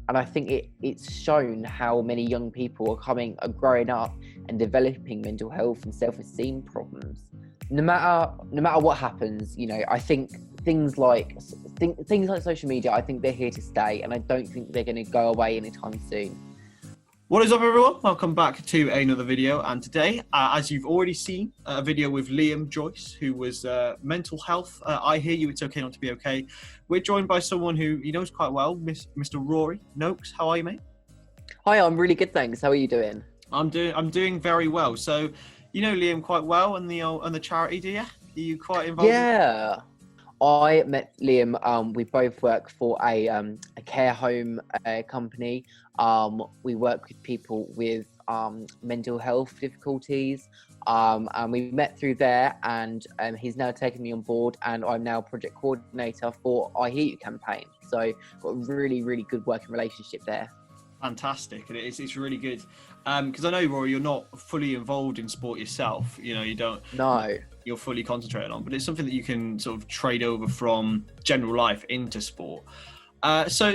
And I think it's shown how many young people are growing up and developing mental health and self-esteem problems. No matter what happens, I think things like social media, I think they're here to stay, and I don't think they're going to go away anytime soon. What is up, everyone? Welcome back to another video. And today, as you've already seen, a video with Liam Joyce, who was mental health. I hear you, it's okay not to be okay. We're joined by someone who he knows quite well, Mr. Rory Noakes. How are you, mate? Hi, I'm really good, thanks. How are you doing? I'm doing very well. So, you know Liam quite well and the charity, do you? Are you quite involved? Yeah. I met Liam. We both work for a care home company. We work with people with mental health difficulties, and we met through there. And he's now taken me on board, and I'm now project coordinator for I Hear You campaign. So got a really, really good working relationship there. Fantastic, and it's really good. Because I know, Rory, you're not fully involved in sport yourself. You don't. No. You're fully concentrated on, but it's something that you can sort of trade over from general life into sport. So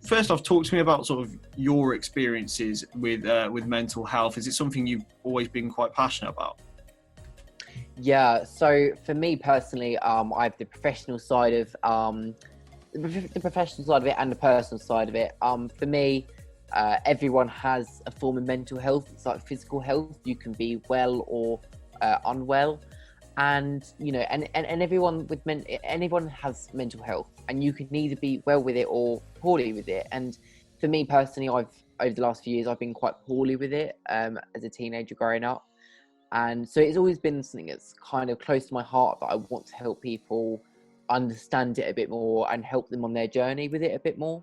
first off, talk to me about sort of your experiences with mental health. Is it something you've always been quite passionate about? Yeah. So for me personally, I have the professional side of the professional side of it and the personal side of it. For me, everyone has a form of mental health. It's like physical health. You can be well or unwell. And and anyone has mental health, and you can either be well with it or poorly with it. And for me personally, over the last few years I've been quite poorly with it as a teenager growing up, and so it's always been something that's kind of close to my heart, that I want to help people understand it a bit more and help them on their journey with it a bit more.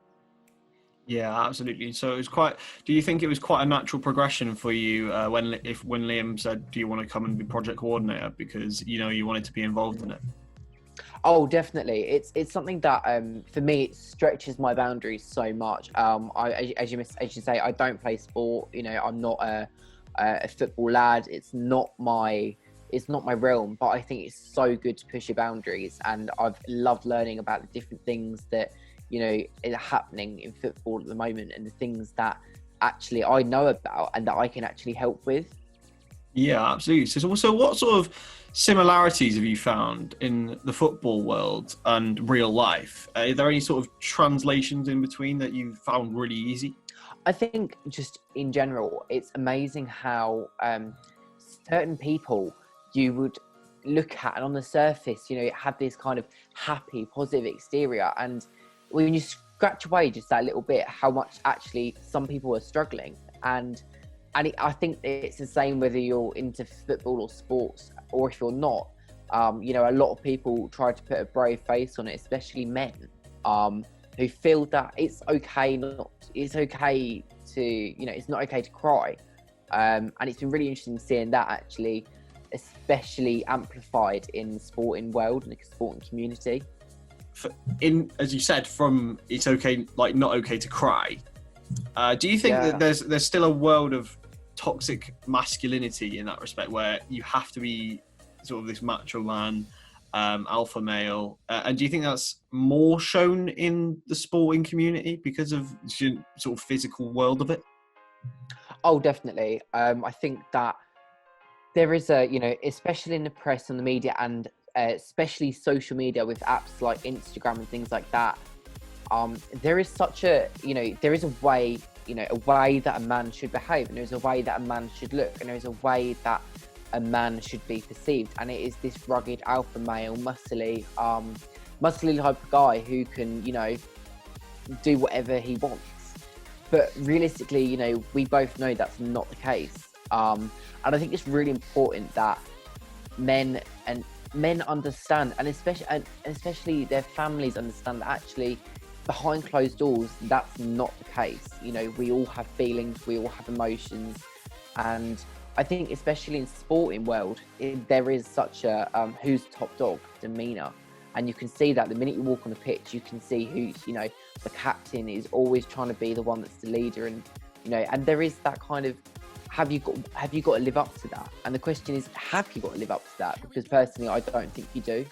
Yeah, absolutely. So do you think it was quite a natural progression for you when Liam said, do you want to come and be project coordinator, because you wanted to be involved in it? Oh, definitely. It's something that for me, it stretches my boundaries so much. As you say, I don't play sport. I'm not a football lad. It's not my realm, but I think it's so good to push your boundaries, and I've loved learning about the different things that is happening in football at the moment, and the things that actually I know about and that I can actually help with. Yeah, absolutely. So what sort of similarities have you found in the football world and real life? Are there any sort of translations in between that you found really easy? I think just in general, it's amazing how certain people you would look at, and on the surface, have this kind of happy, positive exterior, and when you scratch away just that little bit, how much actually some people are struggling. And I think it's the same whether you're into football or sports, or if you're not. A lot of people try to put a brave face on it, especially men, who feel that it's okay to, it's not okay to cry. And it's been really interesting seeing that actually, especially amplified in the sporting world and the sporting community. As you said, from it's okay, like not okay to cry. Do you think that there's still a world of toxic masculinity in that respect, where you have to be sort of this macho man, alpha male, and do you think that's more shown in the sporting community because of the sort of physical world of it? Oh, definitely. I think that there is especially in the press and the media, and especially social media with apps like Instagram and things like that, there is such a there is a way that a man should behave, and there's a way that a man should look, and there's a way that a man should be perceived, and it is this rugged alpha male, muscly type of guy who can do whatever he wants. But realistically, we both know that's not the case, and I think it's really important that men understand, and especially their families understand that actually behind closed doors, that's not the case. We all have feelings, we all have emotions, and I think especially in sporting world, there is such a who's top dog demeanour, and you can see that the minute you walk on the pitch, you can see who's the captain is always trying to be the one that's the leader, and and there is that kind of have you got to live up to that? And the question is, have you got to live up to that? Because personally, I don't think you do.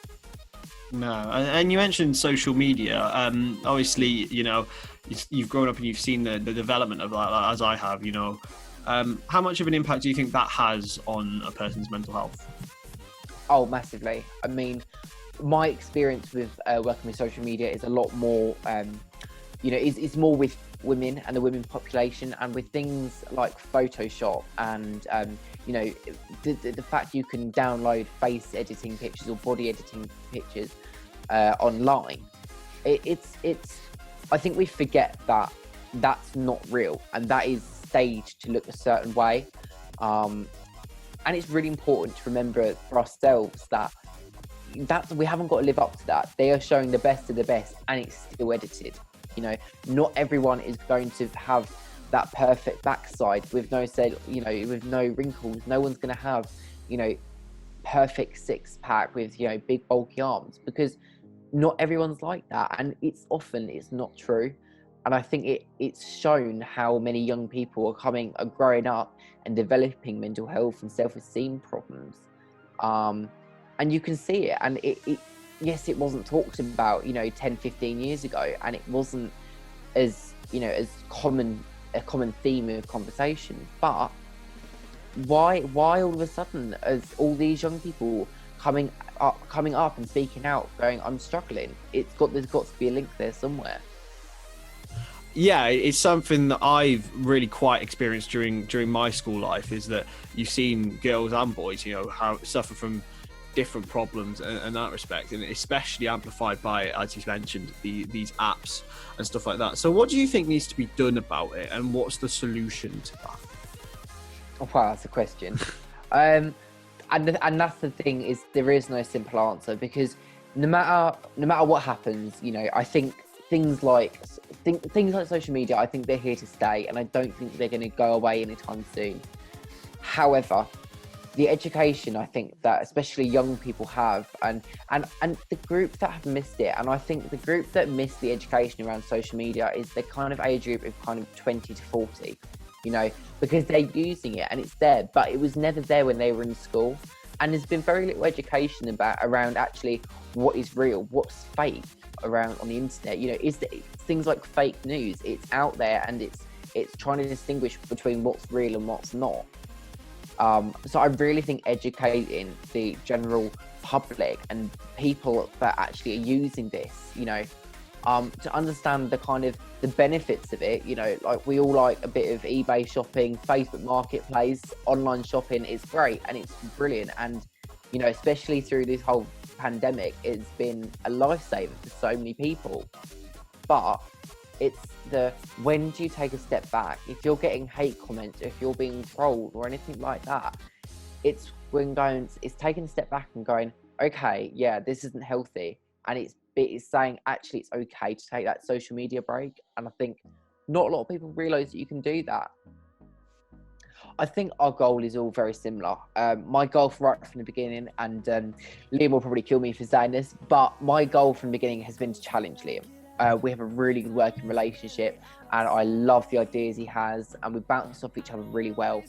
No, and you mentioned social media. Obviously, you've grown up and you've seen the development of that, as I have, you know. How much of an impact do you think that has on a person's mental health? Oh, massively. I mean, my experience with working with social media is a lot more, it's more with women and the women population, and with things like Photoshop and, the fact you can download face editing pictures or body editing pictures online. I think we forget that that's not real, and that is staged to look a certain way. And it's really important to remember for ourselves that we haven't got to live up to that. They are showing the best of the best, and it's still edited. You know, not everyone is going to have that perfect backside with with no wrinkles. No one's going to have, perfect six pack with, big bulky arms, because not everyone's like that. And it's not true. And I think it's shown how many young people are growing up and developing mental health and self-esteem problems. And you can see it. And yes, it wasn't talked about, 10, 15 years ago. And it wasn't as common theme of conversation. But why all of a sudden, as all these young people coming up and speaking out, going, I'm struggling, there's got to be a link there somewhere. Yeah, it's something that I've really quite experienced during my school life, is that you've seen girls and boys, how suffer from different problems in that respect, and especially amplified by, as you mentioned, these apps and stuff like that. So what do you think needs to be done about it, and what's the solution to that? Oh, wow, that's a question. And that's the thing, is there is no simple answer, because no matter what happens, I think things like social media, I think they're here to stay, and I don't think they're going to go away anytime soon. However, the education, I think, that especially young people have, and the group that have missed it, and I think the group that missed the education around social media is the kind of age group of kind of 20 to 40, because they're using it and it's there, but it was never there when they were in school. And there's been very little education around actually what is real, what's fake around on the internet. Is things like fake news. It's out there, and it's trying to distinguish between what's real and what's not. So I really think educating the general public and people that actually are using this, to understand the benefits of it. Like, we all like a bit of eBay shopping, Facebook Marketplace, online shopping is great and it's brilliant. And, especially through this whole pandemic, it's been a lifesaver for so many people. But it's when do you take a step back? If you're getting hate comments, if you're being trolled or anything like that, it's taking a step back and going, okay, yeah, this isn't healthy. And it's saying, actually, it's okay to take that social media break. And I think not a lot of people realise that you can do that. I think our goal is all very similar. My goal right from the beginning, and Liam will probably kill me for saying this, but my goal from the beginning has been to challenge Liam. We have a really good working relationship, and I love the ideas he has, and we bounce off each other really well.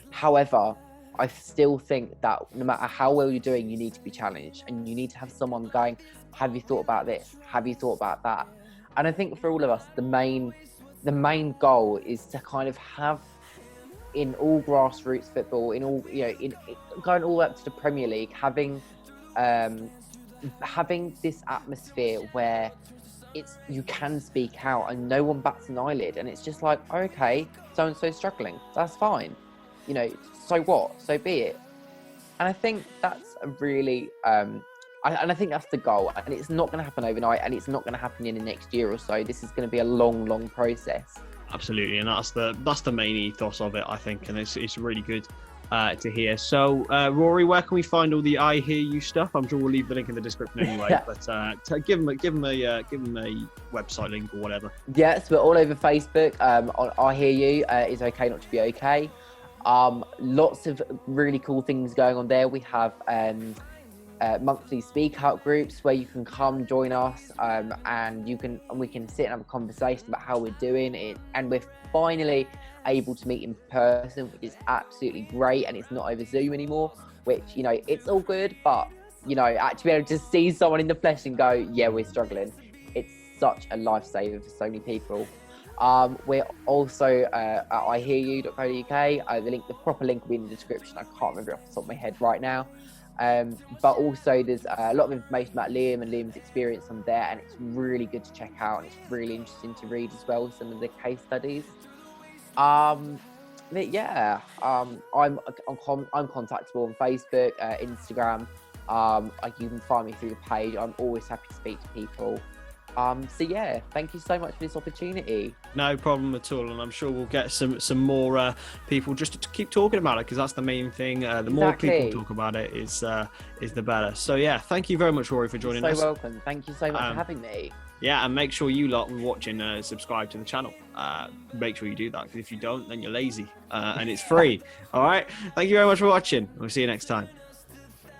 However, I still think that no matter how well you're doing, you need to be challenged, and you need to have someone going, have you thought about this? Have you thought about that? And I think for all of us, the main goal is to kind of have, in all grassroots football, in all, in going all up to the Premier League, having this atmosphere where you can speak out and no one bats an eyelid, and it's just like, okay, so-and-so struggling, that's fine, so what, so be it. And I think that's a really I think that's the goal, and it's not going to happen overnight, and it's not going to happen in the next year or so. This is going to be a long process. Absolutely, and that's the main ethos of it, I think, and it's really good to hear. So, Rory, where can we find all the I Hear You stuff? I'm sure we'll leave the link in the description anyway. Yeah. But give them a website link or whatever. Yes, we're all over Facebook. On I Hear You, is okay not to be okay. Lots of really cool things going on there. We have monthly speak out groups where you can come join us, and we can sit and have a conversation about how we're doing it, and we're finally able to meet in person, which is absolutely great, and it's not over Zoom anymore, which it's all good, but actually be able to see someone in the flesh and go, yeah, we're struggling, it's such a lifesaver for so many people. We're also at ihearyou.co.uk. The proper link will be in the description. I can't remember it off the top of my head right now. But also there's a lot of information about Liam and Liam's experience on there, and it's really good to check out, and it's really interesting to read as well, some of the case studies. But yeah, I'm contactable on Facebook, Instagram. You can find me through the page. I'm always happy to speak to people. So yeah, thank you so much for this opportunity. No problem at all, and I'm sure we'll get some more people just to keep talking about it, because that's the main thing. The more people talk about it is the better. So yeah, thank you very much, Rory, for joining us. You're so welcome. Thank you so much for having me. Yeah, and make sure you lot watching subscribe to the channel. Make sure you do that, because if you don't, then you're lazy, and it's free. All right, thank you very much for watching. We'll see you next time.